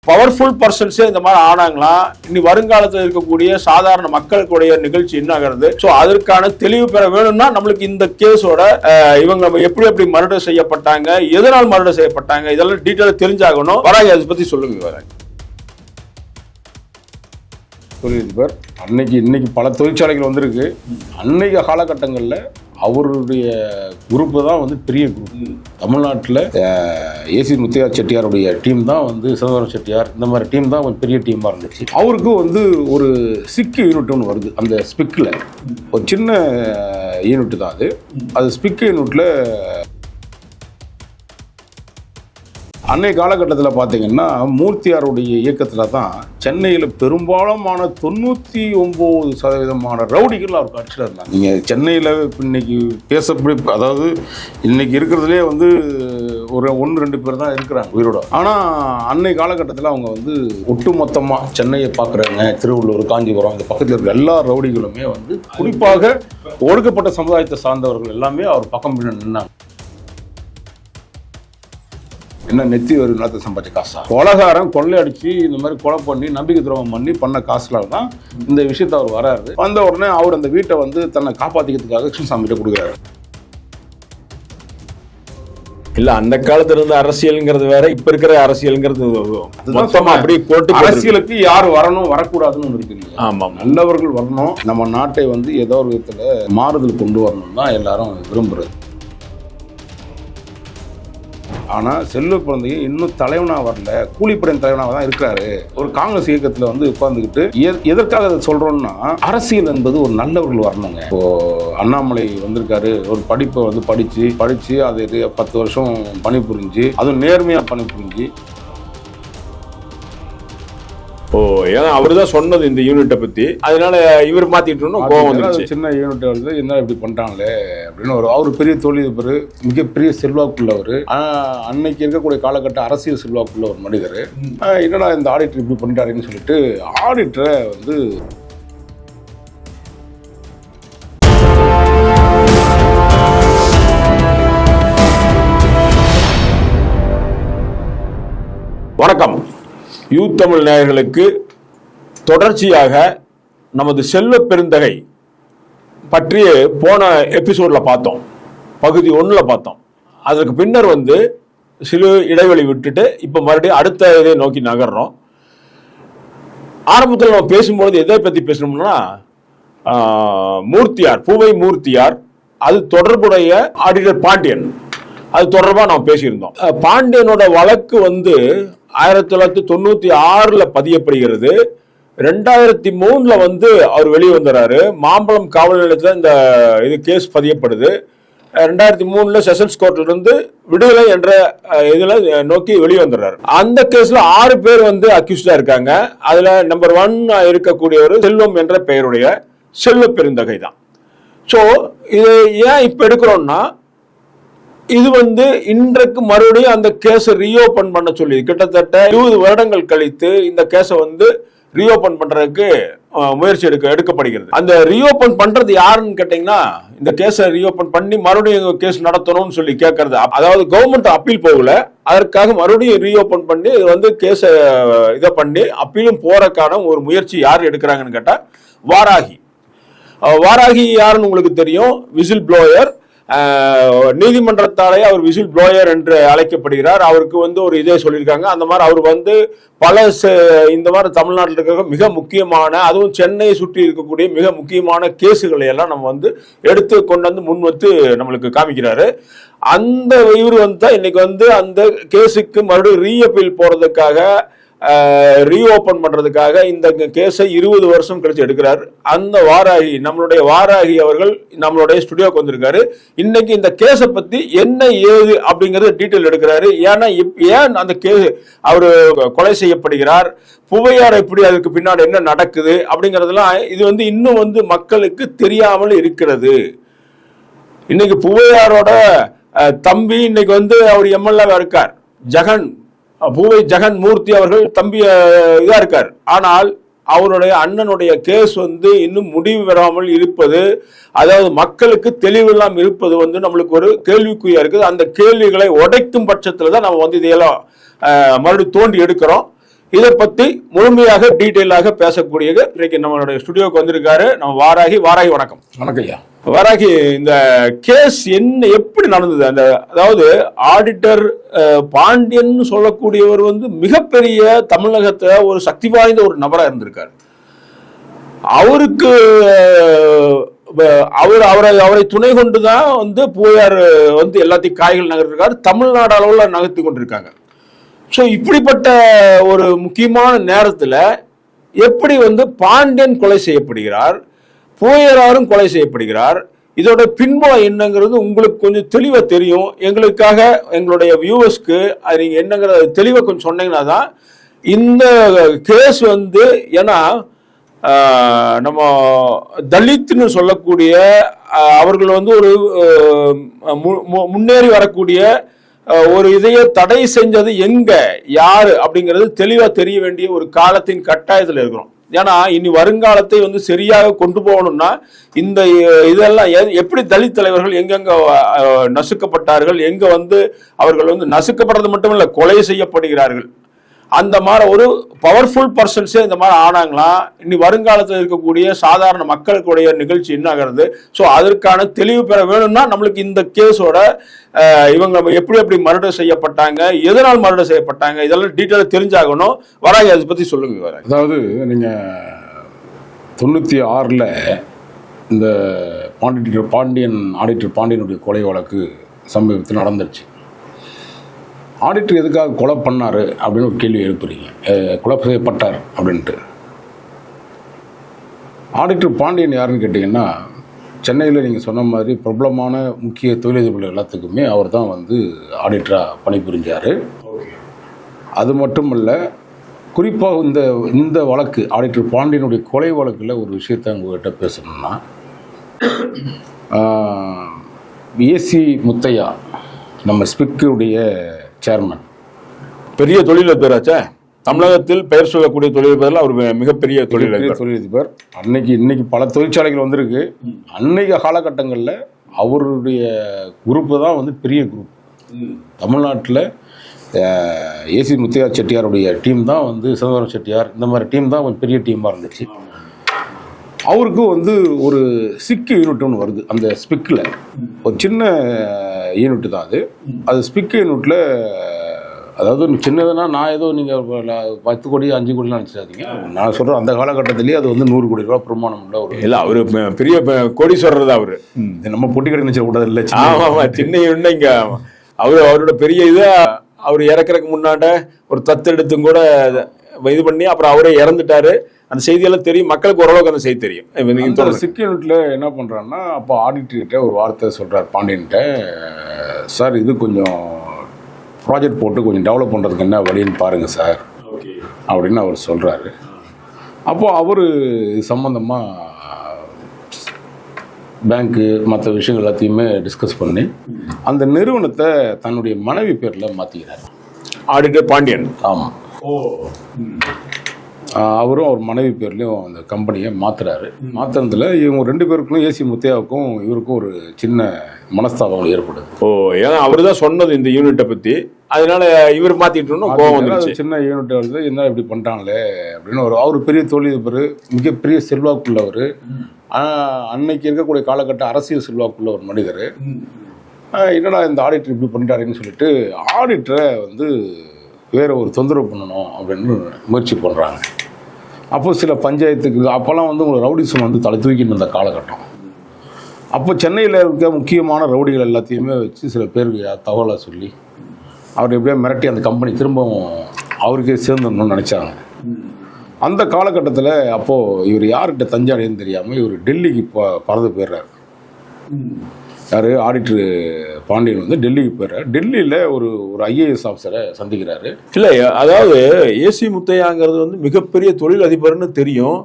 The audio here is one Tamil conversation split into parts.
பவர்ஃபுல் பர்சன்ஸே இந்த மாதிரி ஆனாங்களா, இனி வருங்காலத்தில் இருக்கக்கூடிய சாதாரண மக்களுடைய நிகழ்ச்சி என்ன ஆகிறது? ஸோ அதற்கான தெளிவு பெற வேணும்னா நம்மளுக்கு இந்த கேஸோட இவங்க எப்படி மர்டர் செய்யப்பட்டாங்க, எதனால் மர்டர் செய்யப்பட்டாங்க, இதெல்லாம் டீட்டெயிலாக தெரிஞ்சாகணும். வராங்க, அதை பத்தி சொல்லுங்க. வராங்க தொழிலதிபர் இன்னைக்கு பல தொழிற்சாலைகள் வந்திருக்கு. அன்னைக்கு காலகட்டங்களில் அவருடைய குரூப்பு தான் வந்து பெரிய குரூப். தமிழ்நாட்டில் ஏசி முத்தையா செட்டியாருடைய டீம் தான் வந்து சிதம்பரம் செட்டியார், இந்த மாதிரி டீம் தான் கொஞ்சம் பெரிய டீமாக இருந்துச்சு. அவருக்கு வந்து ஒரு ஸ்பிக் யூனிட் ஒன்று வருது. அந்த ஸ்பிக்கில் ஒரு சின்ன யூனிட் தான் அது ஸ்பிக் யூனிட்டில் அன்னைய காலகட்டத்தில் பார்த்தீங்கன்னா மூர்த்தியாருடைய இயக்கத்தில் தான் சென்னையில் பெரும்பாலுமான 99% ரவுடிகள் அவர் கட்சியில் இருந்தாங்க. நீங்கள் சென்னையில் இன்னைக்கு பேசப்படி, அதாவது இன்னைக்கு இருக்கிறதுலே வந்து ஒரு 1-2 பேர் தான் இருக்கிறாங்க உயிரோட. ஆனால் அன்னை காலகட்டத்தில் அவங்க வந்து ஒட்டுமொத்தமாக சென்னையை பார்க்குறாங்க. திருவள்ளூர், காஞ்சிபுரம், இந்த பக்கத்தில் இருக்கிற எல்லா ரவுடிகளுமே வந்து குறிப்பாக ஒடுக்கப்பட்ட சமுதாயத்தை சார்ந்தவர்கள் எல்லாமே அவர் பக்கம் நின்னாங்க. என்ன நெத்தி ஒரு நிலத்தை சம்பாதிச்ச காசா, கொலகாரம் கொள்ளை அடிச்சு இந்த மாதிரி கொலை பண்ணி நம்பிக்கை துரோகம் பண்ண காசுல தான் இந்த விஷயத்த அவர் வராரு. வந்த உடனே அவர் அந்த வீட்டை வந்து தன்னை காப்பாற்றிக்கிறதுக்காக கிருஷ்ணசாமிகிட்ட கொடுக்குறாரு. இல்ல, அந்த காலத்துல இருந்த அரசியல்ங்கிறது வேற, இப்ப இருக்கிற அரசியல்ங்கிறது மொத்தமா அப்படி போட்டு அரசியலுக்கு யார் வரணும் வரக்கூடாதுன்னு ஒன்று இருக்கு. ஆமா, நல்லவர்கள் வரணும், நம்ம நாட்டை வந்து ஏதோ ஒரு விதத்துல மாறுதல் கொண்டு வரணும் தான் எல்லாரும் விரும்புறது. ஆனால் செல்வ பிறந்தையும் இன்னும் தலைவனாக வரல, கூலிப்படையின் தலைவனாக தான் இருக்கிறாரு. ஒரு காங்கிரஸ் இயக்கத்தில் வந்து உட்கார்ந்துக்கிட்டு எதற்காக அதை சொல்கிறோன்னா, அரசியல் என்பது ஒரு நல்லவர்கள் வரணுங்க. இப்போது அண்ணாமலை வந்திருக்காரு, ஒரு படிப்பை வந்து படித்து அது 10 வருஷம் பணிபுரிஞ்சு, அதுவும் நேர்மையாக பணிபுரிஞ்சு. ஏன்னா அவரு தான் சொன்னது இந்த யூனிட்டை பத்தி, அதனால இவர் மாத்திட்டு கோவம் வந்துருச்சு. சின்ன யூனிட் வந்து என்ன இப்படி பண்றாங்களே அப்படின்னு அவர் பெரிய தொழிலதிபர், மிகப்பெரிய செல்வாக்குள்ளவர். அன்னைக்கு இருக்கக்கூடிய காலகட்ட அரசியல் செல்வாக்குள்ள ஒரு மனிதர். என்னடா இந்த ஆடிட்டர் இப்படி பண்ணிட்டாருன்னு சொல்லிட்டு ஆடிட்டரை வந்து வணக்கம். யூத் தமிழ் நேயர்களுக்கு தொடர்ச்சியாக நமது செல்வ பெருந்தகை பற்றி போன எபிசோட்ல பார்த்தோம், பகுதி 1ல பார்த்தோம். அதற்கு பின்னர் வந்து சிறு இடைவெளி விட்டுட்டு இப்ப மறுபடியும் அடுத்த இதை நோக்கி நகர்றோம். ஆரம்பத்தில் நம்ம பேசும்பொழுது எதை பத்தி பேசணும்னா, மூர்த்தியார், பூவை மூர்த்தியார், அது தொடர்புடைய ஆடிட்டர் பாண்டியன், அது தொடர்பாக நாம் பேசியிருந்தோம். பாண்டியனோட வழக்கு வந்து 1996 பதியப்படுகிறது. 2003 வந்து அவர் வெளியே வந்துறாரு. மாம்பழம் காவல் நிலையத்தில் இந்த இது கேஸ் பதியப்படுது. 2003 செஷன்ஸ் கோர்ட்ல இருந்து விடுதலை என்ற இதுல நோக்கி வெளியே வந்துடுறாரு. அந்த கேஸ்ல 6 பேர் வந்து அக்யூஸ்டா இருக்காங்க. அதுல நம்பர் 1 இருக்கக்கூடியவர் செல்வம் என்ற பெயருடைய செல்வ பெருந்தகை தான். ஸோ இது ஏன் இப்ப எடுக்கிறோம்னா, இது வந்து இன்றைக்கு மறுபடியும் அந்த கேஸை ரீஓபன் பண்ண சொல்லி கிட்டத்தட்ட 20 வருடங்கள் கழித்து இந்த கேஸை வந்து ரீஓபன் பண்றதுக்கு முயற்சி எடுக்கப்படுகிறது. அந்த ரீஓபன் பண்றது யாருன்னு கேட்டீங்கன்னா, இந்த கேஸை ரீஓபன் பண்ணி மறுபடியும் கேஸ் நடத்தணும்னு சொல்லி கேட்கறது. அதாவது கவர்மெண்ட் அப்பீல் போகல, அதற்காக மறுபடியும் ரீஓபன் பண்ணி இது வந்து கேஸை இதை பண்ணி அப்பீலும் போறதுக்கான ஒரு முயற்சி யார் எடுக்கிறாங்கன்னு கேட்டா வாராகி. வாராகி யாருன்னு உங்களுக்கு தெரியும், விசில் ப்ளோயர். நீதிமன்றத்தாலே அவர் விசில் ப்ளோயர் என்று அழைக்கப்படுகிறார். அவருக்கு வந்து ஒரு இதே சொல்லியிருக்காங்க. அந்த மாதிரி அவர் வந்து பல இந்த மாதிரி தமிழ்நாட்டில் இருக்கிற மிக முக்கியமான, அதுவும் சென்னையை சுற்றி இருக்கக்கூடிய மிக முக்கியமான கேஸுகளை எல்லாம் நம்ம வந்து எடுத்து கொண்டு வந்து முன் வச்சு நம்மளுக்கு காமிக்கிறாரு. அந்த இவர் வந்து இன்னைக்கு வந்து அந்த கேஸுக்கு மறுபடியும் ரீஅப்பீல் போறதுக்காக, ரீஓபன் பண்றதுக்காக இந்த கேஸை 20 வருஷம் கழிச்சு எடுக்கிறார். அந்த வாராகி, நம்மளுடைய வாராகி அவர்கள் நம்மளுடைய ஸ்டுடியோக்கு வந்திருக்காரு. இன்னைக்கு இந்த கேஸை பத்தி என்ன ஏது அப்படிங்கறது டீட்டெயில் எடுக்கிறாரு. ஏன்னா ஏன் அந்த கேஸ் அவரு கொலை செய்யப்படுகிறார், புவையார் எப்படி, அதுக்கு பின்னாடி என்ன நடக்குது அப்படிங்கறதெல்லாம் இது வந்து இன்னும் வந்து மக்களுக்கு தெரியாமல் இருக்கிறது. இன்னைக்கு புவையாரோட தம்பி இன்னைக்கு வந்து அவர் எம்எல்ஏவா இருக்கார், ஜெகன், பூவை ஜெகன் மூர்த்தி அவர்கள் தம்பி இதா இருக்கார். ஆனால் அவருடைய அண்ணனுடைய கேஸ் வந்து இன்னும் முடிவு பெறாமல் இருப்பது, அதாவது மக்களுக்கு தெளிவில்லாமல் இருப்பது வந்து நம்மளுக்கு ஒரு கேள்விக்குறியா இருக்குது. அந்த கேள்விகளை உடைக்கும் பட்சத்துல தான் நம்ம வந்து இதையெல்லாம் மறுபடியும் தோண்டி எடுக்கிறோம். இதை பத்தி முழுமையாக டீட்டெயிலாக பேசக்கூடிய இன்னைக்கு நம்மளுடைய ஸ்டுடியோக்கு வந்திருக்காரு நம்ம வாராகி. வணக்கம். வணக்கம் ஐயா. வாராகி, இந்த கேஸ் என்ன எப்படி நடந்தது? அந்த அதாவது ஆடிட்டர் பாண்டியன் சொல்லக்கூடியவர் மிகப்பெரிய தமிழகத்தை ஒரு சக்தி வாய்ந்த ஒரு நபரா இருந்திருக்காரு. அவருக்கு அவரை துணை கொண்டுதான் பூயார் எல்லாத்தையும் காய்கள் நகர்த்திருக்காரு, தமிழ்நாடு அளவுல நகர்த்தி கொண்டிருக்காங்க. ஸோ இப்படிப்பட்ட ஒரு முக்கியமான நேரத்தில் எப்படி பாண்டியன் கொலை செய்யப்படுகிறார், பூயராரும் கொலை செய்யப்படுகிறார், இதோட பின்புலம் என்னங்கிறது உங்களுக்கு கொஞ்சம் தெளிவாக தெரியும். எங்களுக்காக எங்களுடைய வியூவர்ஸ்க்கு அது நீங்கள் என்னங்கிறத தெளிவாக கொஞ்சம் சொன்னீங்கன்னா தான் இந்த கேஸ் ஏன்னா நம்ம தலித்னு சொல்லக்கூடிய அவர்கள் ஒரு முன்னேறி வரக்கூடிய ஒரு இதையே தடை செஞ்சது எங்க யாரு அப்படிங்கிறது தெளிவா தெரிய வேண்டிய ஒரு காலத்தின் கட்டாயத்தில் இருக்கிறோம். ஏன்னா இனி வருங்காலத்தை சரியாக கொண்டு போகணும்னா இந்த இதெல்லாம் எப்படி தலித் தலைவர்கள் எங்கெங்க நசுக்கப்பட்டார்கள், எங்க அவர்கள் நசுக்கப்படுறது மட்டும் இல்ல கொலை செய்யப்படுகிறார்கள், அந்த மாதிரி ஒரு பவர்ஃபுல் பர்சன்ஸே இந்த மாதிரி ஆனாங்களா, இனி வருங்காலத்தில் இருக்கக்கூடிய சாதாரண மக்களுக்குடைய நிகழ்ச்சி என்ன ஆகிறது. ஸோ அதற்கான தெளிவு பெற வேணும்னா நம்மளுக்கு இந்த கேஸோட இவங்க எப்படி மர்டர் செய்யப்பட்டாங்க, எதனால் மர்டர் செய்யப்பட்டாங்க, இதெல்லாம் டீட்டெயிலாக தெரிஞ்சாகணும். வராகி, அதை பற்றி சொல்லுங்க வராகி. அதாவது நீங்கள் 96 இந்த ஆடிட்டர் பாண்டியனுடைய கொலை வழக்கு சமீபத்தில் நடந்துருச்சு. ஆடிட்டர் எதுக்காக கொலை பண்ணார் அப்படின்னு ஒரு கேள்வி எழுப்புறீங்க. கொலை செய்யப்பட்டார் அப்படின்ட்டு. ஆடிட்டர் பாண்டியன் யாருன்னு கேட்டிங்கன்னா, சென்னையில் நீங்கள் சொன்ன மாதிரி பிரபலமான முக்கிய தொழிலதிபர்கள் எல்லாத்துக்குமே அவர் தான் ஆடிட்டராக பணிபுரிஞ்சார். அது மட்டும் இல்லை, குறிப்பாக இந்த வழக்கு ஆடிட்டர் பாண்டியனுடைய கொலை வழக்கில் ஒரு விஷயத்தை உங்கள்கிட்ட பேசணும்னா, ஏசி முத்தையா நம்ம ஸ்பிக்குடைய சேர்மன், பெரிய தொழிலதிபராச்சே தமிழகத்தில் பெயர் சொல்லக்கூடிய தொழிலதிபர், அவர் மிகப்பெரிய தொழிலதிபர். இன்னைக்கு பல தொழிற்சாலைகள் வந்திருக்கு. அன்னைக்கு காலகட்டங்களில் அவருடைய குரூப்பு தான் பெரிய குரூப். தமிழ்நாட்டில் ஏசி முத்தையா செட்டியாருடைய டீம் தான் சிதம்பரம் செட்டியார், இந்த மாதிரி டீம் தான் கொஞ்சம் பெரிய டீமாக இருந்துச்சு. அவருக்கு ஒரு சிக்கு யூனிட் ஒன்று வருது. அந்த ஸ்பிக்கில் ஒரு சின்ன யூனிட் தான் அது ஸ்பிக் யூனிட்டில். அதாவது சின்னதுன்னா நான் ஏதோ நீங்கள் 10 கோடி 5 கோடிலாம் நினச்சாதீங்க. நான் சொல்கிறேன், அந்த காலகட்டத்திலேயே அது 100 கோடி ரூபா பிரமாணம் உள்ள ஒரு இல்லை. அவர் பெரிய கோடீஸ்வரர் தான். அவர் நம்ம பொட்டி கடை நினச்ச கூடாது இல்லை. சின்ன இங்கே அவரோட பெரிய இதாக அவர் இறக்குறதுக்கு முன்னாட்ட ஒரு தத்தெடுத்தும் கூட இது பண்ணி அப்புறம் அவரே இறந்துட்டாரு. அந்த செய்தியெல்லாம் தெரியும், மக்களுக்கு ஓரளவுக்கு அந்த செய்தி தெரியும். சிக் யூனிட்ல என்ன பண்றாருன்னா, அப்போ ஆடிட்டர்கிட்ட ஒரு வார்த்தை சொல்றாரு பாண்டியன்கிட்ட, சார் இது கொஞ்சம் ப்ராஜெக்ட் போட்டு கொஞ்சம் டெவலப் பண்ணுறதுக்கு என்ன வழின்னு பாருங்கள் சார் அப்படின்னு அவர் சொல்கிறாரு. அப்போது அவர் சம்மந்தமாக பேங்க்கு மற்ற விஷயங்கள் எல்லாத்தையுமே டிஸ்கஸ் பண்ணி அந்த நிறுவனத்தை தன்னுடைய மனைவி பேரில் மாற்றிக்கிறார் ஆடிட்டர் பாண்டியன். ஆமாம். அவரும் அவர் மனைவி பேர்லேயும் அந்த கம்பெனியை மாற்றுறாரு. மாற்றுறதுல இவங்க 2 பேருக்கும், ஏசி முத்தையாவுக்கும் இவருக்கும் ஒரு சின்ன மனஸ்தாபங்கள் ஏற்படுது. ஏன்னா அவர் தான் சொன்னது இந்த யூனிட்டை பற்றி, அதனால இவர் மாற்றிட்டோம்னு கோவம் வந்துருச்சு. சின்ன யூனிட் வருது, என்ன இப்படி பண்ணுறாங்களே அப்படின்னு. அவர் பெரிய தொழிலதிபர், மிகப்பெரிய செல்வாக்குள்ளவர், அன்னைக்கு இருக்கக்கூடிய காலகட்ட அரசியல் செல்வாக்குள்ள ஒரு மனிதர். என்னடா இந்த ஆடிட்டர் இப்படி பண்ணிட்டாருன்னு சொல்லிட்டு ஆடிட்டரை வேற ஒரு தொந்தரவு பண்ணணும் அப்படின்னு முயற்சி பண்ணுறாங்க. அப்போ சில பஞ்சாயத்துக்கு அப்போல்லாம் உங்களுக்கு ரவுடிசம் தலை தூக்கிட்டு இருந்த காலகட்டம். அப்போ சென்னையில் இருக்க முக்கியமான ரவுடிகள் எல்லாத்தையுமே வச்சு சில பேருக்கு தகவலாக சொல்லி அவர் எப்படியா மிரட்டி அந்த கம்பெனி திரும்பவும் அவருக்கே சேர்ந்துடணும்னு நினச்சாங்க. அந்த காலகட்டத்தில் அப்போது இவர் யார்கிட்ட தஞ்சாடின்னு தெரியாமல் இவர் டெல்லிக்கு பறந்து போயிடுறாரு. யார்? ஆடிட்டர் பாண்டியன் டெல்லிக்கு போயிடுறாரு. டெல்லியில் ஒரு ஐஏஎஸ் ஆஃபீஸரை சந்திக்கிறாரு. இல்லை, அதாவது ஏசி முத்தையாங்கிறது மிகப்பெரிய தொழில் அதிபர்னு தெரியும்,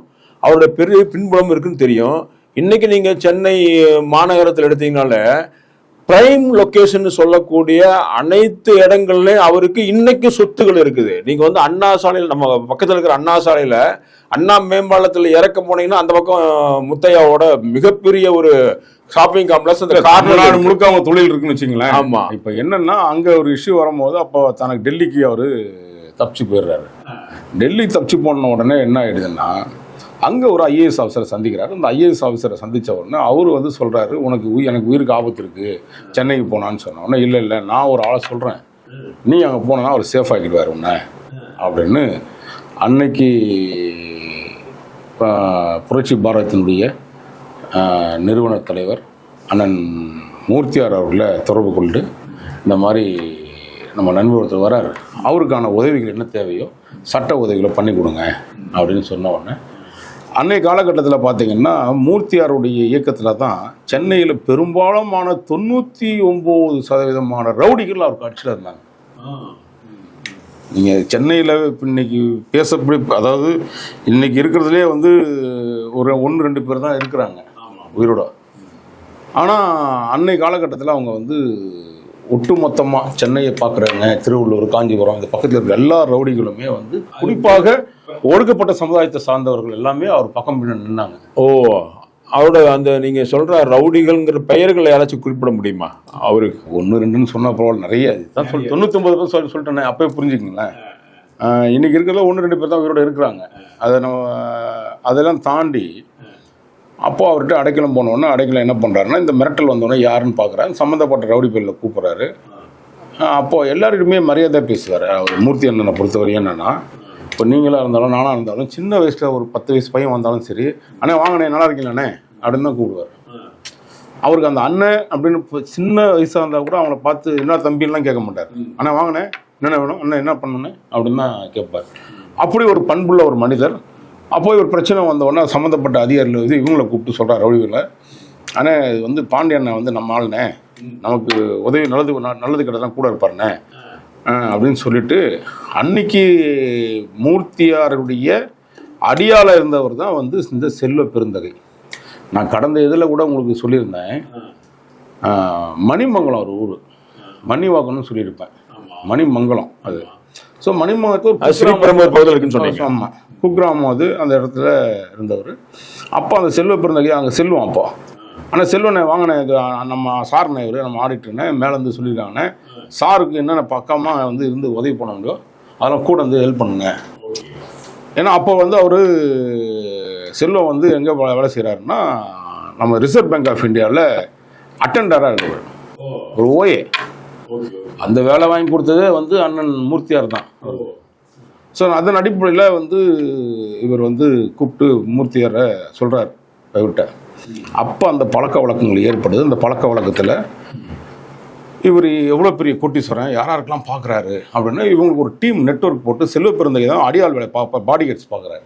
அவரோட பெரிய பின்புலம் இருக்குன்னு தெரியும். இன்னைக்கு நீங்கள் சென்னை மாநகரத்தில் எடுத்தீங்கனால பிரைம் லொக்கேஷன் சொல்லக்கூடிய அனைத்து இடங்கள்லையும் அவருக்கு இன்னைக்கு சொத்துகள் இருக்குது. நீங்க அண்ணா சாலையில், நம்ம பக்கத்தில் இருக்கிற அண்ணா சாலையில அண்ணா மேம்பாலத்தில் இறக்க போனீங்கன்னா அந்த பக்கம் முத்தையாவோட மிகப்பெரிய ஒரு ஷாப்பிங் காம்ப்ளெக்ஸ், அந்த கார்னர் முழுக்க அவங்க தொழில் இருக்குன்னு வச்சுங்களேன். ஆமா. இப்போ என்னன்னா அங்க ஒரு இஷ்யூ வரும்போது அப்போ தனக்கு டெல்லிக்கு அவரு தப்பிச்சு போயிடுறாரு. டெல்லி தப்பிச்சு போன உடனே என்ன ஆயிடுதுன்னா, அங்கே ஒரு ஐஏஎஸ் ஆஃபீஸரை சந்திக்கிறாரு. அந்த ஐஏஎஸ் ஆஃபீஸரை சந்தித்த உடனே அவர் வந்து சொல்கிறாரு, எனக்கு உயிருக்கு ஆபத்து இருக்குது, சென்னைக்கு போனான்னு சொன்ன உடனே, இல்லை நான் ஒரு ஆளை சொல்கிறேன், நீ அங்கே போனேன்னா அவர் சேஃப் ஆக்கிடுவார் உன்னை அப்படின்னு. அன்னைக்கு புரட்சி பாரதத்தினுடைய நிறுவன தலைவர் அண்ணன் மூர்த்தியார் அவர்களை தொடர்பு கொண்டு, இந்த மாதிரி நம்ம நண்பர் ஒருத்தர் வராரு, அவருக்கான உதவிகள் என்ன தேவையோ சட்ட உதவிகளை பண்ணி கொடுங்க அப்படின்னு சொன்ன உடனே, அன்னைய காலகட்டத்தில் பார்த்தீங்கன்னா மூர்த்தியாருடைய இயக்கத்தில் தான் சென்னையில் பெரும்பாலுமான 99% ரவுடிகள் அவர் கட்சியில் இருந்தாங்க. நீங்கள் சென்னையில் இன்னைக்கு பேசப்படி, அதாவது இன்னைக்கு இருக்கிறதுலே வந்து ஒரு 1-2 பேர் தான் இருக்கிறாங்க உயிரோட. ஆனால் அன்னை காலகட்டத்தில் அவங்க வந்து ஒட்டுமொத்தமாக சென்னையை பார்க்குறாங்க, திருவள்ளூர், காஞ்சிபுரம், இந்த பக்கத்தில் இருக்கிற எல்லா ரவுடிகளுமே வந்து குறிப்பாக ஒடுக்கப்பட்ட சமுதாயத்தை சார்ந்தவர்கள் எல்லாமே அவர் பக்கம் நின்னாங்க. ஓ, அவரோட அந்த நீங்கள் சொல்கிற ரவுடிகள்ங்கிற பெயர்களை யாராச்சும் குறிப்பிட முடியுமா? அவருக்கு 1-2ன்னு சொன்னால் பரவாயில்ல, நிறைய தான் 99% சொல்லிட்டேனே, அப்போயே புரிஞ்சுக்கிங்களேன். இன்றைக்கி இருக்கிறத 1-2 பேர் தான் உயிரோடு இருக்கிறாங்க. அதெல்லாம் தாண்டி அப்போ அவர்கிட்ட அடைக்கலம் போனோடனே, அடைக்கலம் என்ன பண்ணுறாருன்னா, இந்த மிரட்டல் வந்தோடனே யாருன்னு பார்க்குறாரு, சம்மந்தப்பட்ட ரவுடி பேரில் கூப்பிட்றாரு. அப்போது எல்லாருக்குமே மரியாதை பேசுவார். அவர் மூர்த்தி அண்ணனை பொறுத்தவரையும் என்னென்னா, இப்போ நீங்களாக இருந்தாலும் நானாக இருந்தாலும் சின்ன வயசில் ஒரு 10 வயசு பையன் வந்தாலும் சரி, அண்ணே வாங்கண்ணே நல்லா இருக்கீங்களாண்ணே அப்படின்னு தான் கூப்பிடுவார். அவருக்கு அந்த அண்ணன் அப்படின்னு சின்ன வயசாக இருந்தால் கூட அவங்கள பார்த்து என்ன தம்பின்லாம் கேட்க மாட்டார். அண்ணா வாங்கண்ணே, என்னென்ன வேணும், அண்ணன் என்ன பண்ணணும் அப்படின்னு தான் கேட்பார். அப்படி ஒரு பண்புள்ள ஒரு மனிதர். அப்போ ஒரு பிரச்சனை வந்தோடனே சம்மந்தப்பட்ட அதிகாரிகள் வந்து இவங்களை கூப்பிட்டு சொல்கிறார் ரவுடிகளை, ஆனால் இது வந்து பாண்டியண்ணன் வந்து நம்ம ஆளுனே, நமக்கு உதவி நல்லது கிட்ட கூட இருப்பாருண்ணே அப்படின்னு சொல்லிட்டு, அன்னைக்கு மூர்த்தியாருடைய அடியாள இருந்தவர் தான் வந்து இந்த செல்வ பெருந்தகை. நான் கடந்த இதில் கூட உங்களுக்கு சொல்லியிருந்தேன், மணிமங்கலம் ஒரு ஊர், மணிவாக்கம்னு சொல்லியிருப்பேன், மணிமங்கலம் அது. ஸோ மணிமங்கலத்தில் இருக்குன்னு சொன்னீங்க. ஆமாம், குக்கிராமம் அது, அந்த இடத்துல இருந்தவர். அப்போ அந்த செல்வ பெருந்தகை அங்கே செல்வம். அப்போ ஆனால் செல்வனை வாங்கினே, இது நம்ம சார்னே, இவர் நம்ம ஆடிட்டர்னே மேலேருந்து சொல்லியிருக்காங்கண்ணே, சாருக்கு என்னென்ன பக்கமாக வந்து இருந்து உதவி பண்ண முடியும் அதெல்லாம் கூட வந்து ஹெல்ப் பண்ணுங்க. ஏன்னா அப்போ வந்து அவர் செல்வம் வந்து எங்கே வேலை செய்கிறாருன்னா, நம்ம ரிசர்வ் பேங்க் ஆஃப் இந்தியாவில் அட்டெண்டராக இருக்கிறார், ஒரு ஓஏ. அந்த வேலை வாங்கி கொடுத்ததே வந்து அண்ணன் மூர்த்தியார் தான். ஸோ அதன் அடிப்படையில் வந்து இவர் வந்து கூப்பிட்டு மூர்த்தியாரை சொல்கிறார் இவர்கிட்ட. அப்போ அந்த பழக்க வழக்கங்கள் ஏற்படுது. அந்த பழக்க வழக்கத்தில் இவர் எவ்வளோ பெரிய கோட்டீஸ்வரன், யாராருக்கெல்லாம் பார்க்குறாரு அப்படின்னா, இவங்களுக்கு ஒரு டீம் நெட்வொர்க் போட்டு செல்வ பெருந்தகை தான் அடியாள் வேலை பாடி கார்ட்ஸ் பார்க்குறாரு.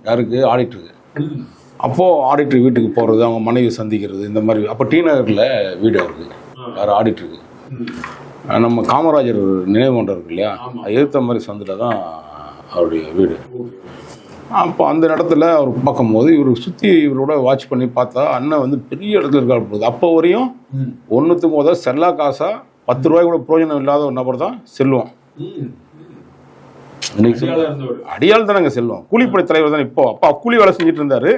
யாருக்கு? ஆடிட்டருக்கு. அப்போது ஆடிட்டர் வீட்டுக்கு போகிறது, அவங்க மனைவி சந்திக்கிறது, இந்த மாதிரி. அப்போ டி நகரில் வீடு அவருக்கு, யார் ஆடிட்டருக்கு. நம்ம காமராஜர் நினைவு மன்றம் இருக்கு இல்லையா, எதிர்த்த மாதிரி சந்தில் தான் அவருடைய வீடு. அப்போ அந்த இடத்துல அவர் பார்க்கும்போது இவர் சுற்றி இவரோட வாட்ச் பண்ணி பார்த்தா அண்ணன் வந்து பெரிய இடத்துல இருக்காரு போகுது. அப்போ வரையும் ஒன்றுத்துக்கு போதா செல்லா காசா 10 ரூபாய் கூட பிரயோஜனம் இல்லாத ஒரு நபர் தான் செல்வம். அடியால் தானங்க செல்வம், கூலிப்படை தலைவர் தானே. இப்போ அப்பா கூலி வேலை செஞ்சுட்டு இருந்தாரு,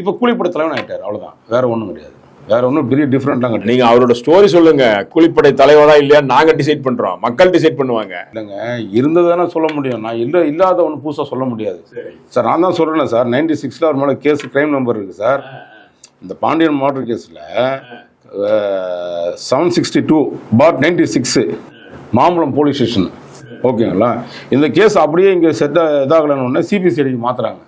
இப்போ கூலிப்படை தலைவன் ஆகிட்டார், அவ்வளோதான், வேற ஒன்றும் கிடையாது. வேற ஒன்றும் பெரிய டிஃப்ரெண்ட்லாம் கிடையாது. நீங்கள் அவரோட ஸ்டோரி சொல்லுங்க, கூலிப்படை தலைவரா இல்லையா நாங்கள் டிசைட் பண்ணுறோம், மக்கள் டிசைட் பண்ணுவாங்க. இல்லைங்க, இருந்ததானே சொல்ல முடியும், நான் இல்லாத ஒன்று புதுசாக சொல்ல முடியாது சார். நான் தான் சொல்கிறேன் சார், 96 அவர் மேலே கேஸ் கிரைம் நம்பர் இருக்குது சார். இந்த பாண்டியன் மர்டர் கேஸில் 762/96 மாம்பழம் போலீஸ் ஸ்டேஷன், ஓகேங்களா. இந்த கேஸ் அப்படியே இங்கே இதாகலன்னு சிபிசிஐடிக்கு மாற்றுறாங்க.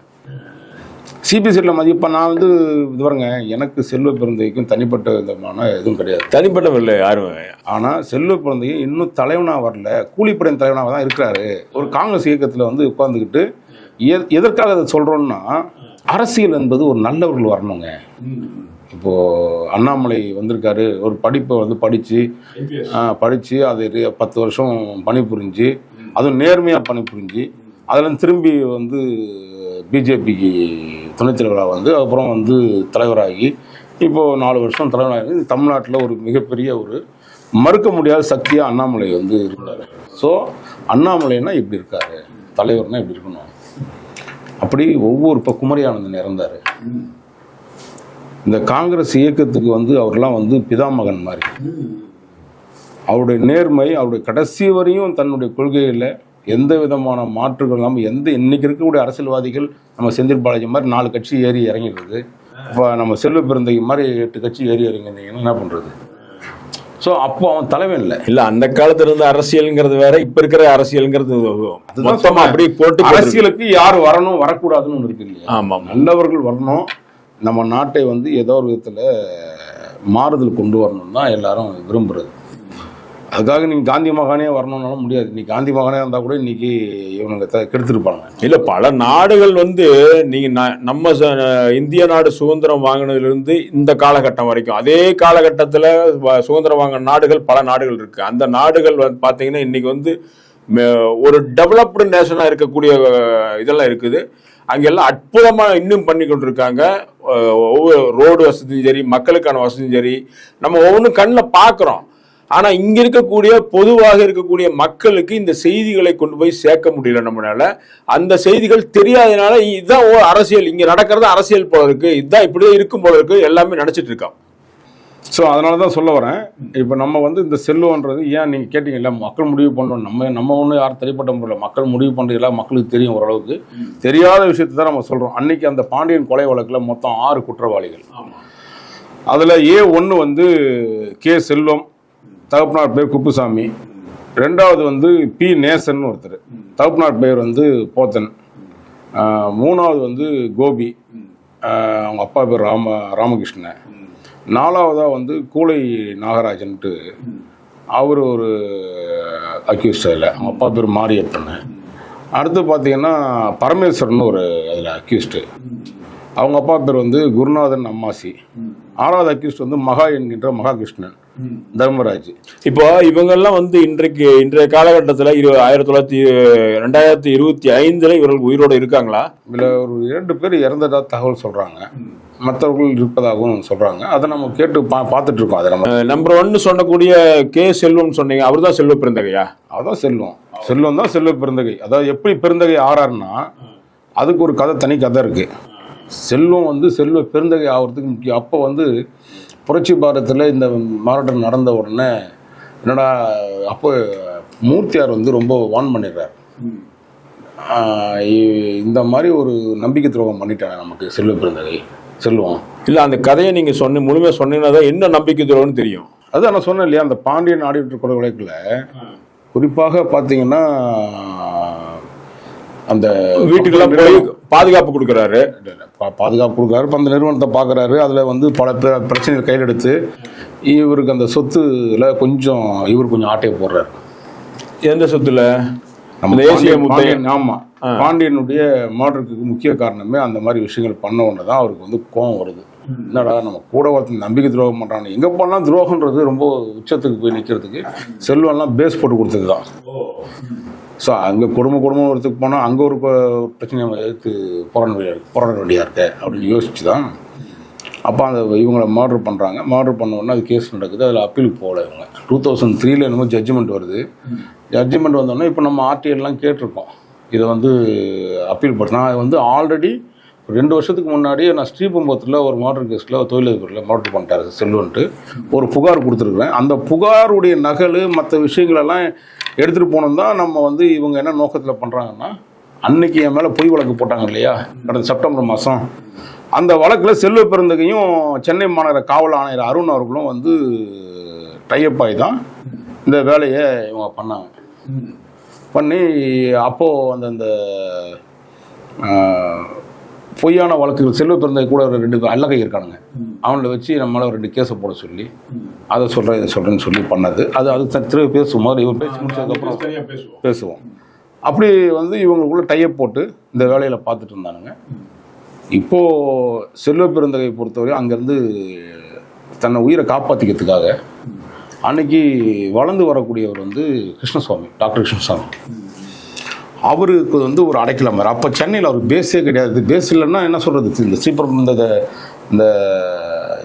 சிபிசிஐடியில் மதிப்பா நான் வந்து இது பாருங்க, எனக்கு செல்வ பெருந்தகைக்கும் தனிப்பட்ட விதமான எதுவும் கிடையாது, தனிப்பட்ட இல்லை யாரும். ஆனால் செல்வ பெருந்தகை இன்னும் தலைவனாக வரல, கூலிப்படையின் தலைவனாக தான் இருக்கிறாரு. ஒரு காங்கிரஸ் இயக்கத்தில் வந்து உட்காந்துக்கிட்டு எதற்காக அதை சொல்கிறோன்னா, அரசியல் என்பது ஒரு நல்லவர்கள் வரணுங்க. இப்போது அண்ணாமலை வந்திருக்காரு, ஒரு படிப்பை வந்து படித்து அது 10 வருஷம் பணிபுரிஞ்சு, அதுவும் நேர்மையாக பணிபுரிஞ்சு, அதில் திரும்பி வந்து பிஜேபிக்கு துணைத் தலைவராக வந்து அப்புறம் வந்து தலைவராகி இப்போது 4 வருஷம் தலைவராகி தமிழ்நாட்டில் ஒரு மிகப்பெரிய ஒரு மறுக்க முடியாத சக்தியாக அண்ணாமலை வந்து இருந்தார். ஸோ அண்ணாமலைன்னா இப்படி இருக்காரு, தலைவர்னா இப்படி இருக்கணும். அப்படி ஒவ்வொரு குமரியானந்தன் இறந்தார். இந்த காங்கிரஸ் இயக்கத்துக்கு வந்து அவரெல்லாம் வந்து பிதாமகன் மாதிரி. அவருடைய நேர்மை, அவருடைய கடைசி வரையும் தன்னுடைய கொள்கையில் எந்த விதமான மாற்றுகள் இல்லாமல் இன்னைக்கு இருக்கக்கூடிய அரசியல்வாதிகள் நம்ம செந்தில் பாலாஜி மாதிரி 4 கட்சி ஏறி இறங்கிடுறது. இப்போ நம்ம செல்வ பெருந்தகை மாதிரி 8 கட்சி ஏறி இறங்கினீங்கன்னா என்ன பண்ணுறது? ஸோ அப்போ அவன் தலைவன் இல்லை அந்த காலத்துல இருந்த அரசியல்ங்கிறது வேற, இப்ப இருக்கிற அரசியல்ங்கிறது மொத்தமா அப்படி போட்டு அரசியலுக்கு யார் வரணும் வரக்கூடாதுன்னு ஒன்று இருக்கு இல்லையா? ஆமா, நல்லவர்கள் வரணும், நம்ம நாட்டை வந்து ஏதோ ஒரு விதத்தில் மாறுதல் கொண்டு வரணும் தான் எல்லாரும் விரும்புறது. அதுக்காக நீங்கள் காந்தி மகானே வரணும்னாலும் முடியாது. இன்னைக்கு காந்தி மகானே இருந்தால் கூட இன்னைக்கு இவனுங்க கெடுத்துருப்பாங்க. இல்லை, பல நாடுகள் வந்து நம்ம இந்திய நாடு சுதந்திரம் வாங்கினதுலேருந்து இந்த காலகட்டம் வரைக்கும் அதே காலகட்டத்தில் சுதந்திரம் வாங்கின நாடுகள் பல நாடுகள் இருக்கு. அந்த நாடுகள் வந்து பார்த்தீங்கன்னா இன்னைக்கு வந்து ஒரு டெவலப்டு நேஷனாக இருக்கக்கூடிய இதெல்லாம் இருக்குது. அங்கெல்லாம் அற்புதமாக இன்னும் பண்ணி கொண்டு இருக்காங்க. ஒவ்வொரு ரோடு வசதியும் சரி, மக்களுக்கான வசதியும் சரி, நம்ம ஒவ்வொன்றும் கண்ணில் பார்க்குறோம். ஆனா இங்க இருக்கக்கூடிய பொதுவாக இருக்கக்கூடிய மக்களுக்கு இந்த செய்திகளை கொண்டு போய் சேர்க்க முடியல நம்மளால. அந்த செய்திகள் தெரியாதனால இதுதான் அரசியல், இங்க நடக்கிறது அரசியல் போல இருக்கு, இதுதான் இப்படியே இருக்கும் போல இருக்கு, எல்லாமே நினைச்சிட்டு இருக்கோம். ஸோ அதனால தான் சொல்ல வரேன். இப்போ நம்ம வந்து இந்த செல்வன்றது ஏன் நீங்கள் கேட்டீங்கல்ல, மக்கள் முடிவு பண்ணுறோம். நம்ம ஒன்றும் யாரும் தெரியப்பட்ட முடியல, மக்கள் முடிவு பண்ணுறீங்களா, மக்களுக்கு தெரியும் ஓரளவுக்கு. தெரியாத விஷயத்தை தான் நம்ம சொல்கிறோம். அன்னைக்கு அந்த பாண்டியன் கொலை வழக்கில் மொத்தம் 6 குற்றவாளிகள். அதில் A1 வந்து கே செல்வம், தகப்பனார் பேர் குப்புசாமி. 2வது வந்து பி நேசன் ஒருத்தர், தகப்பனார் பேர் வந்து போத்தன். 3வது வந்து கோபி, அவங்க அப்பா பேர் ராமகிருஷ்ணன். 4வதாக வந்து கூலை நாகராஜன்ட்டு, அவர் ஒரு அக்யூஸ்ட். அதில் அவங்க அப்பா பேர் மாரியப்பன். அடுத்து பார்த்தீங்கன்னா பரமேஸ்வரன் ஒரு அதில் அக்யூஸ்டு, அவங்க அப்பா பேர் வந்து குருநாதன் அம்மாசி. 6வது அக்யூஸ்ட் வந்து மகா என்கின்ற மகாகிருஷ்ணன் தர்மராஜ். இப்போ இவங்கெல்லாம் வந்து இன்றைய காலகட்டத்தில் 2025 இவர்கள் உயிரோடு இருக்காங்களா? இதில் ஒரு 2 பேர் இறந்ததா தகவல் சொல்றாங்க, மற்றவர்கள் இருப்பதாகவும் சொல்றாங்க. அதை நம்ம கேட்டு பார்த்துட்டு இருக்கோம். அதை நம்ம நம்பர் 1 சொல்லக்கூடிய கே செல்வம் சொன்னீங்க, அவர் தான் செல்வ பெருந்தகையா? அதான் செல்வம் தான் செல்வ பெருந்தகை. அதாவது எப்படி பெருந்தகை ஆறாருன்னா அதுக்கு ஒரு தனி கதை இருக்கு. செல்வம் வந்து செல்வ பெருந்தகை ஆகிறதுக்கு முக்கியம். அப்போ வந்து புரட்சி பாரதத்தில் இந்த மாவட்டம் நடந்த உடனே என்னடா, அப்போ மூர்த்தியார் வந்து ரொம்ப வான் பண்ணிடுறார். இந்த மாதிரி ஒரு நம்பிக்கை துரோகம் பண்ணிட்டாங்க நமக்கு செல்வ பெருந்தகை செல்வம். இல்லை, அந்த கதையை நீங்கள் முழுமையாக சொன்னீங்கன்னா தான் என்ன நம்பிக்கை துரோகம்னு தெரியும். அதுதான் நான் சொன்னேன் இல்லையா, அந்த பாண்டியன் ஆடிட்டர் கொலை வழக்கில் குறிப்பாக பார்த்தீங்கன்னா அந்த வீட்டுக்கெல்லாம் போய் பாதுகாப்பு கொடுக்குறாரு. இப்போ அந்த நிறுவனத்தை பார்க்குறாரு. அதில் வந்து பல பிரச்சனைகள் கையில் எடுத்து இவருக்கு அந்த சொத்துல இவர் கொஞ்சம் ஆட்டையை போடுறாரு. எந்த சொத்துல? நம்ம தேசிய ஆமாம், பாண்டியனுடைய மாற்றத்துக்கு முக்கிய காரணமே அந்த மாதிரி விஷயங்கள் பண்ண ஒன்று தான் அவருக்கு வந்து கோபம் வருது. என்னடா நம்ம கூட ஒருத்தர் நம்பிக்கை துரோகம் பண்ணுறாங்க, எங்கே போனால் துரோகன்றது ரொம்ப உச்சத்துக்கு போய் நிற்கிறதுக்கு செல்வம்லாம் பேஸ் போட்டு கொடுத்தது தான். ஸோ அங்கே குடும்பம் ஒருத்துக்கு போனால் அங்கே ஒரு பிரச்சனையை எதிர்த்து போராட வேண்டியா இருக்கு அப்படின்னு யோசிச்சு தான் அப்போ இவங்களை மர்டர் பண்ணுறாங்க. மர்டர் பண்ண உடனே அது கேஸ் நடக்குது. அதில் அப்பீலுக்கு போகல. இவங்க 2003 என்னமோ ஜட்ஜ்மெண்ட் வருது. ஜட்ஜ்மெண்ட் வந்தோடனே இப்போ நம்ம ஆர்டிஐலாம் கேட்டிருக்கோம் இதை வந்து அப்பீல் பண்ண. நான் வந்து ஆல்ரெடி 2 வருஷத்துக்கு முன்னாடியே நான் ஸ்ரீபெரும்புதூரில் ஒரு மர்டர் கேஸில் தொழிலதிபரில் மர்டர் பண்ணிட்டாரு செல்வன்ட்டு ஒரு புகார் கொடுத்துருக்குறேன். அந்த புகாருடைய நகல் மற்ற விஷயங்களெல்லாம் எடுத்துகிட்டு போனோம் தான். நம்ம வந்து இவங்க என்ன நோக்கத்தில் பண்ணுறாங்கன்னா, அன்னைக்கு என் மேலே பொய் வழக்கு போட்டாங்க இல்லையா, கடந்த செப்டம்பர் மாதம். அந்த வழக்கில் செல்வ பெருந்தகையும் சென்னை மாநகர காவல் ஆணையர் அருண் அவர்களும் வந்து டைப் ஆகி தான் இந்த வேலையை இவங்க பண்ணாங்க. பண்ணி அப்போது அந்த பொய்யான வழக்குகள் செல்வ பெருந்தகை கூட 2 அல்லகை இருக்கானுங்க, அவங்கள வச்சு நம்மளால் 2 கேஸை போட சொல்லி அதை சொல்கிறேன் இதை சொல்கிறேன்னு சொல்லி பண்ணது. அது திரும்ப பேசுவோம். முதல்ல இவர் பேசி முடிச்சதுக்கப்புறம் பேசுவோம். அப்படி வந்து இவங்களுக்குள்ள டைப் போட்டு இந்த வேலையில் பார்த்துட்டு இருந்தானுங்க. இப்போது செல்வ பெருந்தகை பொறுத்தவரை அங்கேருந்து தன்னை உயிரை காப்பாற்றிக்கிறதுக்காக அன்னைக்கு வளர்ந்து வரக்கூடியவர் வந்து கிருஷ்ணசுவாமி, டாக்டர் கிருஷ்ணசுவாமி. அவருக்கு வந்து ஒரு அடைக்கலம் வேறு. அப்போ சென்னையில் அவர் பேஸே கிடையாது. பேஸ் இல்லைன்னா என்ன சொல்கிறது, இந்த ஸ்ரீபுரம்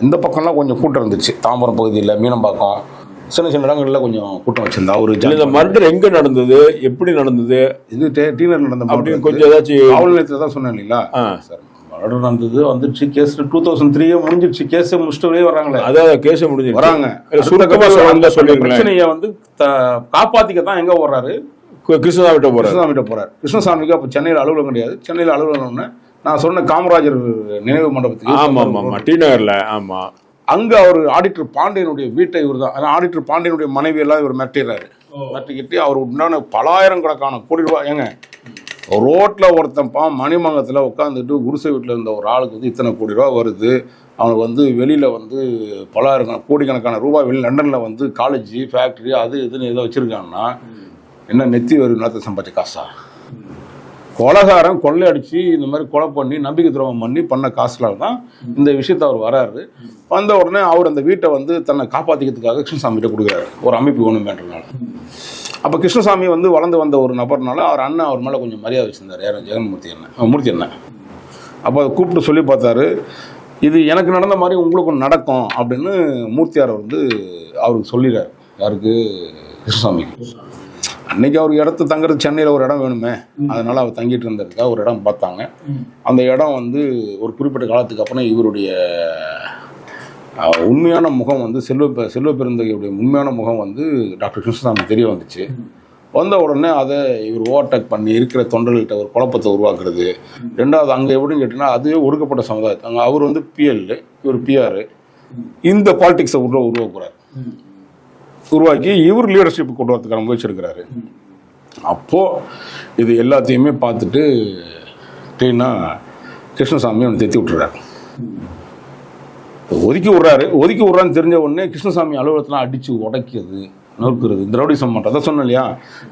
இந்த பக்கம்லாம் கொஞ்சம் கூட்டம் இருந்துச்சு. தாம்பரம் பகுதியில் மீனம்பாக்கம் சின்ன இடங்களில் கொஞ்சம் கூட்டம் வச்சிருந்தா. ஒரு இந்த மர்டர் எங்கே நடந்தது, எப்படி நடந்தது? இது டீனர் நடந்த அப்படின்னு கொஞ்சம் ஏதாச்சும் காவல் நிலையத்தில் தான் சொன்னேன் இல்லைங்களா சார். மர்டர் நடந்தது வந்துடுச்சு. கேஸ் 2003 முடிஞ்சிடுச்சு. கேஸை முடிச்சுட்டே வராங்களே, அதாவது கேஸை முடிஞ்சு வராங்க. சுருக்கமாக சொல்லியிருக்கேன். பிரச்சனையை வந்து காப்பாற்றிக்க தான் எங்கே வர்றாரு, கிருஷ்ணசாமிகிட்ட போறாரு. கிருஷ்ணசாமிகிட்ட போறாரு. கிருஷ்ணசாமிக்கு அப்போ சென்னையில் அலுவலகம் கிடையாது. சென்னையில் அலுவலகம்னு நான் சொன்ன காமராஜர் நினைவு மண்டபத்துக்கு ஆமா டி நகர்ல. ஆமா, அங்க அவர் ஆடிட்டர் பாண்டியனுடைய வீட்டை இவர் தான், ஆடிட்டர் பாண்டியனுடைய மனைவி எல்லாம் இவர் மிரட்டிடுறாரு. மிரட்டிக்கிட்டு அவர் உண்டான பலாயிரக்கணக்கான கோடி ரூபாய் ஏங்க ரோட்ல ஒருத்தன் மணிமங்கலத்தில் உட்காந்துட்டு குடிசை வீட்டில் இருந்த ஒரு ஆளுக்கு வந்து இத்தனை கோடி ரூபா வருது, அவனுக்கு வந்து வெளியில் வந்து பலாயிரம் கோடிக்கணக்கான ரூபாய் வெளியில் லண்டனில் வந்து காலேஜ் ஃபேக்ட்ரி அது இதுன்னு ஏதோ வச்சுருக்காங்கன்னா என்ன நெத்தி ஒரு நாற்று சம்பாதிச்ச காசா? கொலைகாரன் கொள்ளையடிச்சு இந்த மாதிரி கொலை பண்ணி நம்பிக்கை துரோகம் பண்ண காசுல தான் இந்த விஷயத்த அவர் வராரு. வந்த உடனே அவர் அந்த வீட்டை வந்து தன்னை காப்பாற்றிக்கிறதுக்காக கிருஷ்ணசாமிகிட்ட கொடுக்குறாரு, ஒரு அமைப்பு வேணுமேன்றனால. அப்போ கிருஷ்ணசாமி வந்து வளர்ந்து வந்த ஒரு நபர்னால அவர் அண்ணன் அவர் மேலே கொஞ்சம் மரியாதை வச்சுருந்தார். யாரும் மூர்த்தி அண்ணன். அப்போ அதை கூப்பிட்டு சொல்லி பார்த்தாரு, இது எனக்கு நடந்த மாதிரி உங்களுக்கும் நடக்கும் அப்படின்னு மூர்த்தியார் வந்து அவருக்கு சொல்லிடுறாரு. யாருக்கு? கிருஷ்ணசாமிக்கு. அன்னைக்கு அவர் இடத்த தங்குறது சென்னையில் ஒரு இடம் வேணுமே, அதனால அவர் தங்கிட்டு இருந்ததுக்காக ஒரு இடம் பார்த்தாங்க. அந்த இடம் வந்து ஒரு குறிப்பிட்ட காலத்துக்கு அப்புறம் இவருடைய உண்மையான முகம் வந்து செல்வ பெருந்தகையுடைய உண்மையான முகம் வந்து டாக்டர் கிருஷ்ணசாமி தெரிய வந்துச்சு. வந்த உடனே அதை இவர் ஓவர்டேக் பண்ணி இருக்கிற தொண்டர்கள்ட்ட ஒரு குழப்பத்தை உருவாக்குறது. ரெண்டாவது அங்கே எப்படின்னு கேட்டிங்கன்னா அதுவே ஒடுக்கப்பட்ட சமுதாயத்தை அங்கே அவர் வந்து பிஎல், இவர் பிஆர், இந்த பாலிடிக்ஸை உருவாக்குறாரு. உருவாக்கி இவர் லீடர்ஷிப் கொண்டு வரதுக்கான முயற்சி எடுக்கிறாரு. அப்போது இது எல்லாத்தையுமே பார்த்துட்டு கிருஷ்ணசாமி அவனை தெத்தி விட்டுறாரு, ஒதுக்கி விட்றான்னு தெரிஞ்ச உடனே கிருஷ்ணசாமி அலுவலகத்தில் அடித்து உடைக்கிறது, நொறுக்கிறது, திரௌடிசம் பண்ணுறது. அதை சொன்னேன் இல்லையா,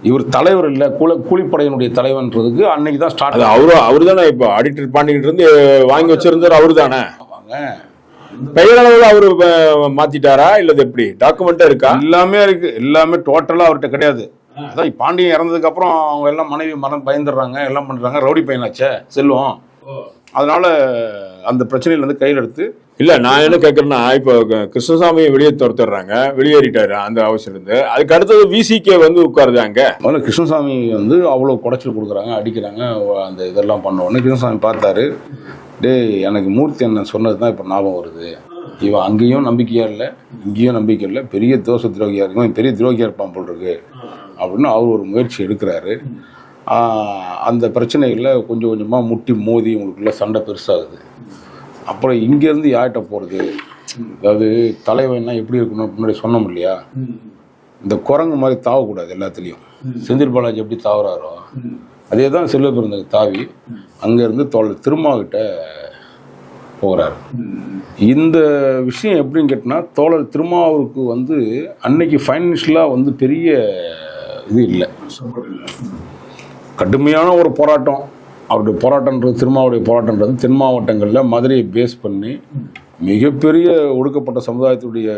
இவர் தலைவர் இல்லை கூலிப்படையினுடைய தலைவன்றதுக்கு அன்னைக்கு தான் ஸ்டார்ட். அவரு தானே இப்போ ஆடிட்டர் பாண்டிகிட்டு இருந்து வாங்கி வச்சிருந்தார். அவரு தானே பெயரளவில் அவரு மாத்திட்டாரா இல்ல எப்படி? டாக்குமெண்டா இருக்கா? எல்லாமே இருக்கு, எல்லாமே டோட்டலா அவர்கிட்ட கிடையாது. அதான் பாண்டியன் இறந்ததுக்கு அப்புறம் அவங்க எல்லாம் மனைவி பயந்துடுறாங்க, எல்லாம் பண்றாங்க. ரவுடி பையனாச்சே செல்வம், அதனால அந்த பிரச்சனையில இருந்து கையில் எடுத்து. இல்ல நான் என்ன கேட்கறேன்னா, இப்போ கிருஷ்ணசாமியை வெளியே துரத்துறாங்க, வெளியேறிட்டாரு அந்த அவசியம் இருந்து. அதுக்கு அடுத்தது விசிகே வந்து உட்காருது அங்க. முதல்ல கிருஷ்ணசாமி வந்து அவ்வளவு குடைச்சல் கொடுக்குறாங்க, அடிக்கிறாங்க, அந்த இதெல்லாம் பண்ண உடனே கிருஷ்ணசாமி பார்த்தாரு, எனக்கு மூர்த்தி அண்ணன் சொன்னது தான் இப்போ ஞாபகம் வருது. இவன் அங்கேயும் நம்பிக்கையா இல்லை, இங்கேயும் நம்பிக்கை இல்லை, பெரிய தோசை துரோகியா இருக்கும், பெரிய துரோகியா இருப்பான் போல் இருக்கு அப்படின்னு அவர் ஒரு முயற்சி எடுக்கிறாரு. அந்த பிரச்சனைகளில் கொஞ்சம் கொஞ்சமாக முட்டி மோதி உங்களுக்குள்ள சண்டை பெருசாகுது. அப்புறம் இங்கேருந்து யார்கிட்ட போகிறது, அதாவது தலைவன்னா எப்படி இருக்கணும் முன்னாடி சொன்னோம் இல்லையா, இந்த குரங்கு மாதிரி தாவக்கூடாது எல்லாத்துலேயும். செந்தில் பாலாஜி எப்படி தாவறாரோ அதே தான் செல்வ பெருந்தகை தாவி அங்கேருந்து திருமாவிட்ட போகிறாரு. இந்த விஷயம் எப்படின்னு கேட்டினா, தோழர் திருமாவுக்கு வந்து அன்னைக்கு ஃபைனான்ஷியலாக வந்து பெரிய இது இல்லை, கடுமையான ஒரு போராட்டம். அவருடைய போராட்டன்றது திருமாவுடைய போராட்டன்றது தென் மாவட்டங்களில் மதுரையை பேஸ் பண்ணி மிகப்பெரிய ஒடுக்கப்பட்ட சமுதாயத்துடைய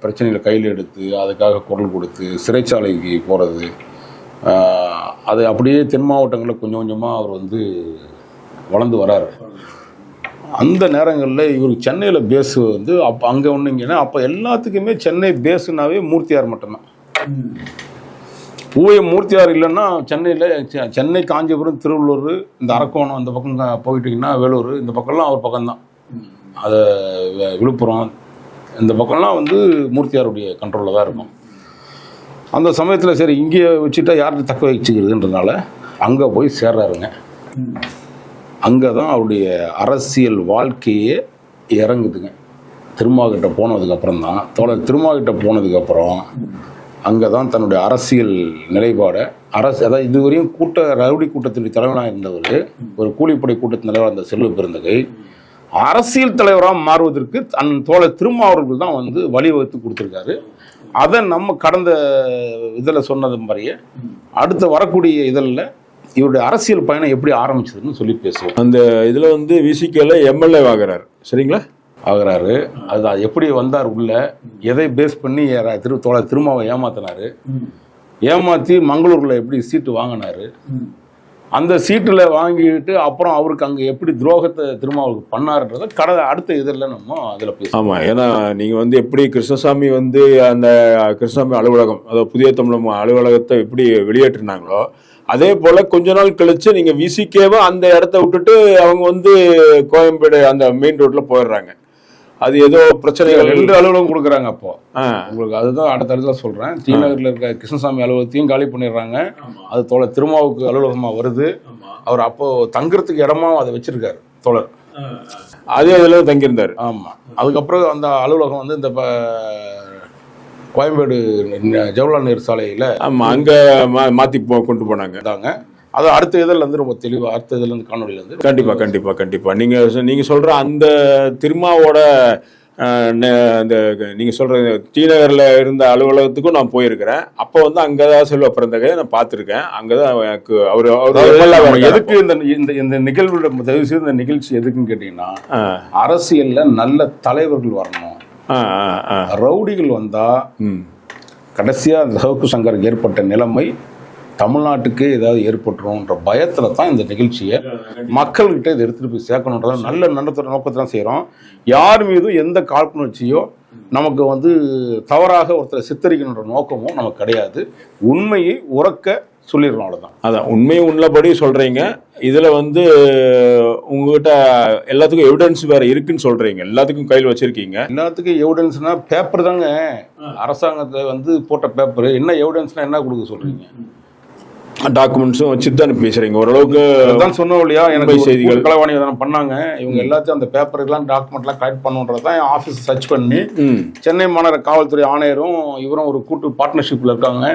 பிரச்சனைகளை கையில் எடுத்து அதுக்காக குரல் கொடுத்து சிறைச்சாலைக்கு போகிறது. அது அப்படியே தென் மாவட்டங்களில் கொஞ்சம் கொஞ்சமாக அவர் வந்து வளர்ந்து வராரு. அந்த நேரங்களில் இவருக்கு சென்னையில் பேஸு வந்து அப்போ அங்கே ஒன்றுங்கன்னா அப்போ எல்லாத்துக்குமே சென்னை பேஸுனாவே மூர்த்தியார் மட்டும்தான். மூர்த்தியார் இல்லைன்னா சென்னை காஞ்சிபுரம் திருவள்ளூர் இந்த அரக்கோணம் அந்த பக்கம் போயிட்டீங்கன்னா வேலூர் இந்த பக்கம்லாம் அவர் பக்கம்தான். அது விழுப்புரம் இந்த பக்கம்லாம் வந்து மூர்த்தியாருடைய கண்ட்ரோலில் தான் இருக்கும். அந்த சமயத்தில் சரி இங்கே வச்சுட்டா யார்கிட்ட தக்க வச்சுக்கிறதுன்றதுனால அங்கே போய் சேர்றாருங்க. அங்கே தான் அவருடைய அரசியல் வாழ்க்கையே இறங்குதுங்க. திருமாகிட்ட போனதுக்கப்புறம் தான் தோழர் திருமாகிட்ட போனதுக்கப்புறம் அங்கே தான் தன்னுடைய அரசியல் நிலைப்பாடை அதாவது இதுவரையும் ரவுடி கூட்டத்தினுடைய தலைவனாக இருந்தவர், ஒரு கூலிப்படை கூட்டத்தின் தலைவராக இருந்த செல்வ பெருந்தகை அரசியல் தலைவராக மாறுவதற்கு தோழர் திருமாவர்கள் தான் வந்து வழிவகுத்து கொடுத்துருக்காரு. அதை நம்ம கடந்த இதில் சொன்னது மாதிரியே அடுத்து வரக்கூடிய இதழில் இவருடைய அரசியல் பயணம் எப்படி ஆரம்பிச்சதுன்னு சொல்லி பேசுவோம். அந்த இதில் வந்து விசிகேல எம்எல்ஏ ஆகிறாரு, சரிங்களா? ஆகிறாரு. அது எப்படி வந்தார் உள்ள, எதை பேஸ் பண்ணி தோழர் திருமாவை ஏமாத்தினாரு, ஏமாற்றி மங்களூரில் எப்படி சீட்டு வாங்கினாரு, அந்த சீட்டில் வாங்கிட்டு அப்புறம் அவருக்கு அங்கே எப்படி துரோகத்தை திருமாவுக்கு பண்ணாருன்றதை அடுத்த இதில் நம்ம அதில் பேசுவோம். ஆமாம், ஏன்னா நீங்கள் வந்து எப்படி கிருஷ்ணசாமி வந்து அந்த கிருஷ்ணசாமி அலுவலகம், அதாவது புதிய தமிழ் அலுவலகத்தை எப்படி வெளியேற்றினாங்களோ அதே போல் கொஞ்ச நாள் கழிச்சு நீங்கள் விசிகேவை அந்த இடத்த விட்டுட்டு அவங்க வந்து கோயம்பேடு அந்த மெயின் ரோட்டில் போயிடுறாங்க. அது ஏதோ பிரச்சனைகள் 2 அலுவலகம் கொடுக்குறாங்க. அப்போ உங்களுக்கு அதுதான் அடுத்த சொல்றேன். டி நகர்ல இருக்க கிருஷ்ணசாமி அலுவலகத்தையும் காலி பண்ணிடுறாங்க. அது தோழர் திருமாவுக்கு அலுவலகமா வருது. அவர் அப்போ தங்குறதுக்கு இடமா அதை வச்சிருக்காரு தோழர். அதே இதில் தங்கியிருந்தார். ஆமா. அதுக்கப்புறம் அந்த அலுவலகம் வந்து இந்த கோயம்பேடு ஜவஹர்லால் நேரு சாலையில அங்க மாத்தி கொண்டு போனாங்க. அது அடுத்த இதில் வந்து ரொம்ப தெளிவாக அடுத்த இதில் இருந்து காணொலியில் வந்து கண்டிப்பா நீங்க சொல்ற அந்த திருமாவோட இந்த நீங்க சொல்ற டி நகர்ல இருந்த அலுவலகத்துக்கும் நான் போயிருக்கிறேன். அப்போ வந்து அங்கதான் செல்வ பிறந்தகையை நான் பார்த்திருக்கேன். அங்கதான் எனக்கு அவரு எதுக்கு இந்த நிகழ்வு தயவு செய்து இந்த நிகழ்ச்சி எதுக்குன்னு கேட்டீங்கன்னா, அரசியல்ல நல்ல தலைவர்கள் வரணும். ரவுடிகள் வந்தா கடைசியா சவுக்கு சங்கருக்கு ஏற்பட்ட நிலைமை தமிழ்நாட்டுக்கே ஏதாவது ஏற்பட்டுரும்ன்ற பயத்துல தான் இந்த நிகழ்ச்சியை மக்கள்கிட்ட இதை எடுத்துட்டு போய் சேர்க்கணுன்றத நல்ல நோக்கத்தை தான் செய்யறோம். யார் மீதும் எந்த காழ்ப்புணர்ச்சியோ நமக்கு வந்து தவறாக ஒருத்தரை சித்தரிக்கணுன்ற நோக்கமும் நமக்கு கிடையாது. உண்மையை உறக்க சொல்லிடுறோம், அவ்வளவுதான். அதான் உண்மையை உள்ளபடி சொல்றீங்க. இதுல வந்து உங்ககிட்ட எல்லாத்துக்கும் எவிடன்ஸ் வேற இருக்குன்னு சொல்றீங்க. எல்லாத்துக்கும் கையில் வச்சிருக்கீங்க. எல்லாத்துக்கும் எவிடன்ஸ்னா பேப்பர் தாங்க. அரசாங்கத்தை வந்து போட்ட பேப்பர். என்ன எவிடன்ஸ்னா என்ன கொடுக்க சொல்றீங்க? டாக்குமெண்ட்ஸும் வச்சு தான் பேசுறீங்க. ஓரளவுக்கு தான் சொன்னோம் இல்லையா, எனக்கு செய்திகள் களவாணி பண்ணாங்க. இவங்க எல்லாத்தையும் அந்த பேப்பர் எல்லாம் டாக்குமெண்ட்லாம் கலெக்ட் பண்ணுன்றதான் என் ஆஃபீஸ் சர்ச் பண்ணி சென்னை மாநகர காவல்துறை ஆணையரும் இவரும் ஒரு கூட்டு பார்ட்னர்ஷிப்ல இருக்காங்க.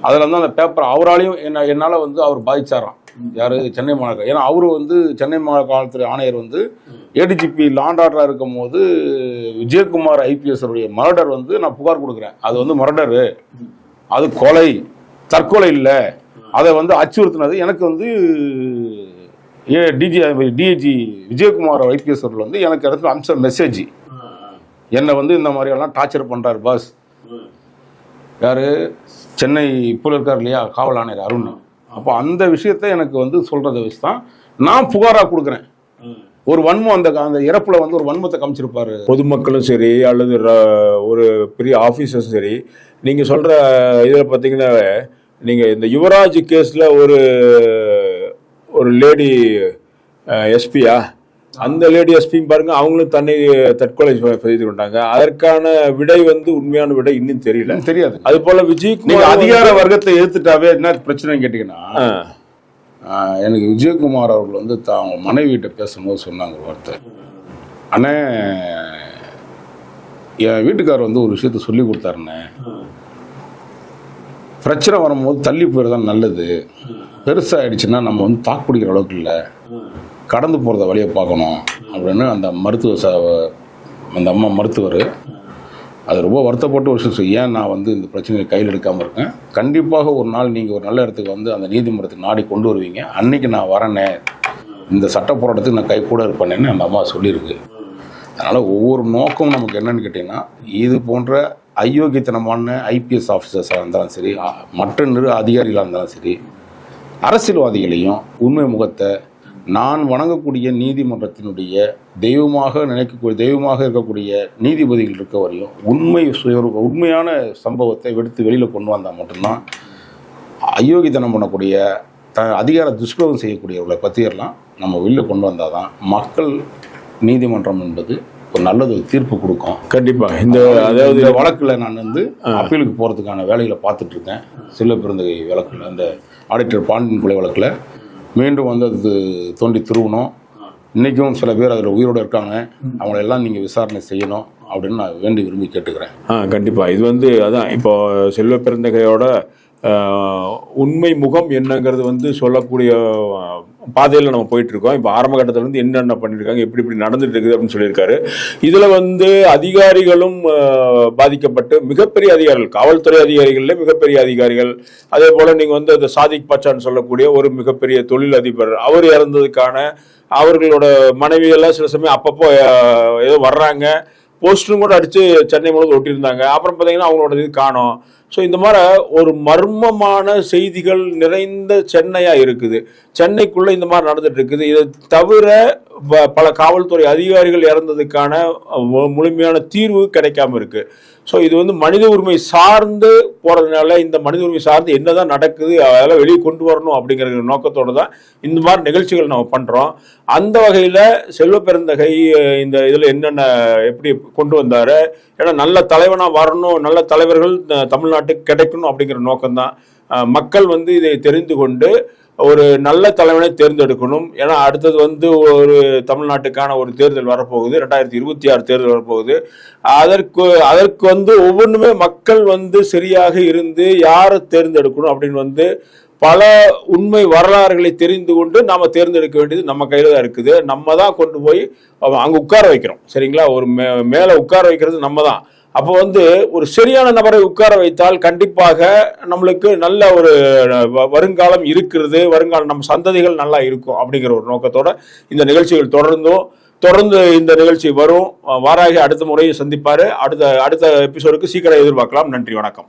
அதுல வந்து அந்த பேப்பர் அவராலையும் என்னால வந்து அவர் பாதிச்சாராம். யாரு? சென்னை மாநகர. ஏன்னா அவரு வந்து சென்னை மாநகர காவல்துறை ஆணையர் வந்து ஏடிஜிபி லாண்ட் ஆர்டரா இருக்கும் போது விஜயகுமார் IPS உடைய மர்டர் வந்து நான் புகார் கொடுக்குறேன். அது வந்து மர்டரு, அது கொலை, தற்கொலை இல்லை, அதை வந்து அச்சுறுத்தினது எனக்கு வந்து டிஐஜி விஜயகுமார் IPS அவர்கள் வந்து எனக்கு இடத்துல அம்ச மெசேஜ். என்னை வந்து இந்த மாதிரியெல்லாம் டார்ச்சர் பண்ணுறாரு பாஸ். யார்? சென்னை இப்போ இருக்கார் இல்லையா காவல் ஆணையர் அருண். அப்போ அந்த விஷயத்தை எனக்கு வந்து சொல்கிறத வச்சு தான் நான் புகாராக கொடுக்குறேன். ஒரு வன்மம் அந்த இறப்புல வந்து ஒரு வன்மத்தை காமிச்சிருப்பாரு. பொதுமக்களும் சரி அல்லது ஒரு பெரிய ஆஃபீஸர்ஸும் சரி. நீங்கள் சொல்கிற இதில் பார்த்தீங்கன்னா, நீங்கள் இந்த யுவராஜ் கேஸில் ஒரு லேடி எஸ்பியா, அந்த லேடி எஸ்பியும் பாருங்க, அவங்களும் தற்கொலை செய்து கொண்டாங்க. அதற்கான விடை வந்து உண்மையான விடை இன்னும் தெரியாது. அது போல விஜயகுமார் அதிகார வர்க்கத்தை எதிர்த்துட்டாவே என்ன பிரச்சனை கேட்டீங்கன்னா, எனக்கு விஜயகுமார் அவர்கள் வந்து அவங்க மனைவியிட்ட பேசும்போது சொன்னாங்க ஒரு வார்த்தை. அண்ணே, என் வீட்டுக்காரர் வந்து ஒரு விஷயத்த சொல்லி கொடுத்தாருண்ணே, பிரச்சனை வரும்போது தள்ளி போயிடுதான் நல்லது, பெருசாகிடுச்சுன்னா நம்ம வந்து தாக்கு பிடிக்கிற அளவுக்கு இல்லை, கடந்து போகிறத வழியை பார்க்கணும் அப்படின்னு அந்த அந்த அம்மா மருத்துவர் அது ரொம்ப வருத்தப்பட்ட ஒரு விஷயம். ஏன் நான் வந்து இந்த பிரச்சனையை கையில் எடுக்காமல் இருக்கேன், கண்டிப்பாக ஒரு நாள் நீங்கள் ஒரு நல்ல இடத்துக்கு வந்து அந்த நீதிமன்றத்துக்கு நாடி கொண்டு வருவீங்க, அன்னைக்கு நான் வரேனே, இந்த சட்ட போராட்டத்துக்கு நான் கை கூட இருப்பேன்னு அந்த அம்மா சொல்லியிருக்கு. அதனால் ஒவ்வொரு நோக்கம் நமக்கு என்னன்னு கேட்டிங்கன்னா, இது போன்ற அயோக்கியத்தனமான IPS ஆஃபீஸர்ஸாக இருந்தாலும் சரி, மற்ற அதிகாரிகளாக இருந்தாலும் சரி, அரசியல்வாதிகளையும் உண்மை முகத்தை நான் வணங்கக்கூடிய நீதிமன்றத்தினுடைய தெய்வமாக இருக்கக்கூடிய நீதிபதிகள் இருக்க வரையும் உண்மையான சம்பவத்தை எடுத்து வெளியில் கொண்டு வந்தால் மட்டும்தான் அயோக்கியத்தனம் பண்ணக்கூடிய அதிகார துஷ்பிரயோகம் செய்யக்கூடியவர்களை பற்றியெல்லாம் நம்ம வெளியில் கொண்டு வந்தால் தான் மக்கள் நீதிமன்றம் என்பது ஒரு நல்லது தீர்ப்பு கொடுக்கும். கண்டிப்பாக அதாவது இந்த வழக்கில் நான் வந்து அப்பீலுக்கு போகிறதுக்கான வேலைகளை பார்த்துட்டு இருக்கேன். செல்வ பிறந்தகை வழக்கில், அந்த ஆடிட்டர் பாண்டியன் கொலை வழக்கில் மீண்டும் வந்து அது தோண்டி திருவணும். இன்றைக்கும் சில பேர் அதில் உயிரோடு இருக்காங்க, அவங்களெல்லாம் நீங்கள் விசாரணை செய்யணும் அப்படின்னு நான் வேண்டி விரும்பி கேட்டுக்கிறேன். கண்டிப்பாக. இது வந்து அதான் இப்போ செல்வ பிறந்தகையோட உண்மை முகம் என்னங்கிறது வந்து சொல்லக்கூடிய பாதையில் நம்ம போயிட்டு இருக்கோம். இப்போ ஆரம்ப கட்டத்திலேருந்து என்னென்ன பண்ணியிருக்காங்க, எப்படி நடந்துட்டு இருக்குது அப்படின்னு சொல்லியிருக்காரு. இதில் வந்து அதிகாரிகளும் பாதிக்கப்பட்டு, மிகப்பெரிய அதிகாரிகள், காவல்துறை அதிகாரிகளில் மிகப்பெரிய அதிகாரிகள், அதே போல் நீங்கள் வந்து அந்த சாதிக் பச்சான்னு சொல்லக்கூடிய ஒரு மிகப்பெரிய தொழில் அதிபர், அவர் இறந்ததுக்கான அவர்களோட மனைவியெல்லாம் சில சமயம் அப்பப்போ ஏதோ வர்றாங்க, போஸ்டரும் கூட அடித்து சென்னை முழுவதும் ஒட்டியிருந்தாங்க. அப்புறம் பார்த்தீங்கன்னா அவங்களோட இது காணோம். ஸோ இந்த மாதிரி ஒரு மர்மமான செய்திகள் நிறைந்த சென்னையா இருக்குது. சென்னைக்குள்ள இந்த மாதிரி நடந்துட்டு இருக்குது. இதை தவிர பல காவல்துறை அதிகாரிகள் இறந்ததுக்கான முழுமையான தீர்வு கிடைக்காம இருக்கு. ஸோ இது வந்து மனித உரிமை சார்ந்து போறதுனால இந்த மனித உரிமை சார்ந்து என்னதான் நடக்குது அதெல்லாம் வெளியே கொண்டு வரணும் அப்படிங்கிற நோக்கத்தோடு தான் இந்த மாதிரி நிகழ்ச்சிகள் நம்ம பண்றோம். அந்த வகையில செல்வ பெருந்தகை இந்த இதுல என்னென்ன எப்படி கொண்டு வந்தாரு, ஏன்னா நல்ல தலைவனா வரணும், நல்ல தலைவர்கள் தமிழ்நாட்டுக்கு கிடைக்கணும் அப்படிங்கிற நோக்கம்தான். மக்கள் வந்து இதை தெரிந்து கொண்டு ஒரு நல்ல தலைவனை தேர்ந்தெடுக்கணும். ஏன்னா அடுத்தது வந்து ஒரு தமிழ்நாட்டுக்கான ஒரு தேர்தல் வரப்போகுது, 2026 தேர்தல் வரப்போகுது. அதற்கு வந்து ஒவ்வொன்றுமே மக்கள் வந்து சரியாக இருந்து யாரை தேர்ந்தெடுக்கணும் அப்படின்னு வந்து பல உண்மை வரலாறுகளை தெரிந்து கொண்டு நாம தேர்ந்தெடுக்க வேண்டியது நம்ம கையில தான் இருக்குது. நம்ம தான் கொண்டு போய் அங்க உட்கார வைக்கிறோம். சரிங்களா? ஒரு மேல உட்கார வைக்கிறது நம்ம தான். அப்போ வந்து ஒரு சரியான நபரை உட்கார வைத்தால் கண்டிப்பாக நம்மளுக்கு நல்ல ஒரு வருங்காலம் இருக்கிறது, வருங்காலம் நம்ம சந்ததிகள் நல்லா இருக்கும் அப்படிங்கிற ஒரு நோக்கத்தோட இந்த நிகழ்ச்சிகள் தொடர்ந்து இந்த நிகழ்ச்சி வரும். வாராகி அடுத்த முறையை சந்திப்பாரு. அடுத்த எபிசோடுக்கு சீக்கிரம் எதிர்பார்க்கலாம். நன்றி, வணக்கம்.